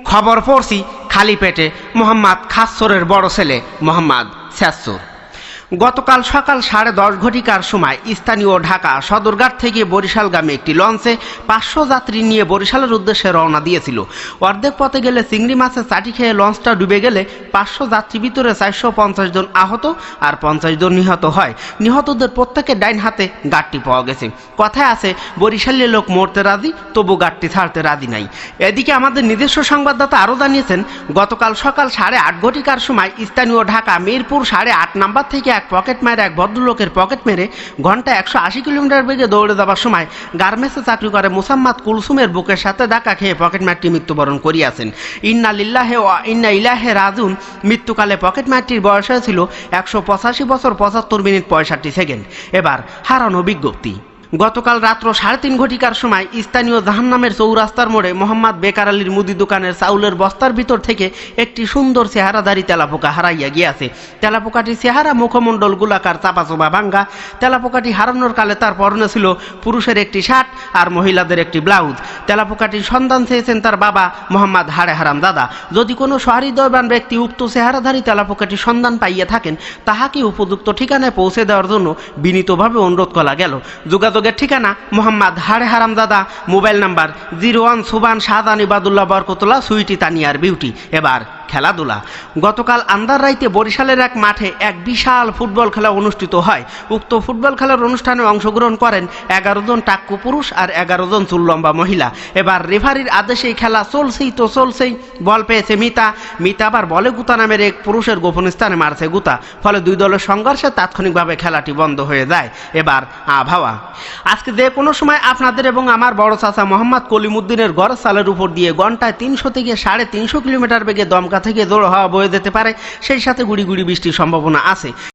খবর পড়ছি খালি পেটে মোহাম্মদ খাসসরের বড় ছেলে মোহাম্মদ শেরসুর গতকাল সকাল 10:30 ঘটিকার সময় স্থানীয় ঢাকা সদরঘাট থেকে বরিশালগামী একটি লঞ্চে 500 যাত্রী নিয়ে বরিশালের উদ্দেশ্যে রওনা দিয়েছিল। অর্ধেক পথে গেলে চিংড়ি মাছের চাটি খেয়ে লঞ্চটা ডুবে গেলে 500 যাত্রী ভিতরে 450 জন আহত আর 50 জন নিহত হয়। নিহতদের প্রত্যেকের ডাইন হাতে গাঁটটি পাওয়া গেছে। কথায় আছে বরিশালের লোক মরতে রাজি, তবু গাঁটটি ছাড়তে রাজি নাই। এদিকে আমাদের নিজস্ব সংবাদদাতা আরও জানিয়েছেন, গতকাল সকাল 8:30 ঘটিকার সময় স্থানীয় ঢাকা মিরপুর 8.5 নাম্বার থেকে পকেট মারে এক ভদ্রলোকের পকেট মেরে ঘন্টায় 180 কিলোমিটার বেগে দৌড়ে যাওয়ার সময় গার্মেন্টসে চাকরি করে মোসাম্মদ কুলসুমের বুকের সাথে ধাক্কা খেয়ে পকেট মারটি মৃত্যুবরণ করিয়াছেন। ইন্না লিল্লাহি ওয়া ইন্না ইলাইহি রাজিউন। মৃত্যুকালে পকেট মারটির বয়স হয়েছিল 185 বছর 75 মিনিট 65 সেকেন্ড। এবার হারানো বিজ্ঞপ্তি। গতকাল রাত্র 3:30 ঘটিকার সময় স্থানীয় জাহান্নামের চৌরাস্তার মোড়ে মোহাম্মদ বেকার আলীর মুদি দোকানের চাউলের বস্তার ভিতর থেকে একটি সুন্দর চেহারাধারী তেলাপোকা হারাইয়া গিয়াছে। তেলাপোকাটির চেহারা মুখমণ্ডল গোলাকার, চাপাচোপা ভাঙ্গা। তেলাপোকাটি হারানোর কালে তার পরনে ছিল পুরুষের একটি শার্ট আর মহিলাদের একটি ব্লাউজ। তেলাপোকাটির সন্ধান চেয়েছেন তার বাবা মোহাম্মদ হাড়ে হারাম দাদা। যদি কোনো সহৃদয়বান ব্যক্তি উক্ত চেহারাধারী তেলাপোকাটির সন্ধান পাইয়া থাকেন, তাহাকে উপযুক্ত ঠিকানায় পৌঁছে দেওয়ার জন্য বিনীতভাবে অনুরোধ করা গেল। যোগাযোগের ঠিকানা মোহাম্মদ হাড়ে হারামজাদা, মোবাইল নাম্বার 01 সুবান শাহজান ইবাদুল্লাহ বরকতুল্লাহ সুইটি তানিয়ার বিউটি। এবার খেলাধুলা। গতকাল আন্দার রাইতে বরিশালের এক মাঠে এক বিশাল ফুটবল খেলা অনুষ্ঠিত হয়। উক্ত ফুটবল খেলার অনুষ্ঠানে অংশগ্রহণ করেন 11 জন টাক্কু পুরুষ আর 11 জন চুললম্বা মহিলা। এবার রেফারির আদেশে খেলা চলছেই বল পেয়েছে মিতা আবার বলে গুতা নামের এক পুরুষের গোপন স্থানে মারছে গুতা। ফলে দুই দলের সংঘর্ষে তাৎক্ষণিকভাবে খেলাটি বন্ধ হয়ে যায়। এবার আবহাওয়া। আজকে যে কোনো সময় আপনাদের এবং আমার বড় চাচা মোহাম্মদ কলিমুদ্দিনের গড় চালের উপর দিয়ে ঘন্টায় 300 থেকে 350 কিলোমিটার বেগে দমকা থেকে জোর হাওয়া বয়ে যেতে পারে। সেই সাথে গুড়ি গুড়ি বৃষ্টির সম্ভাবনা আছে।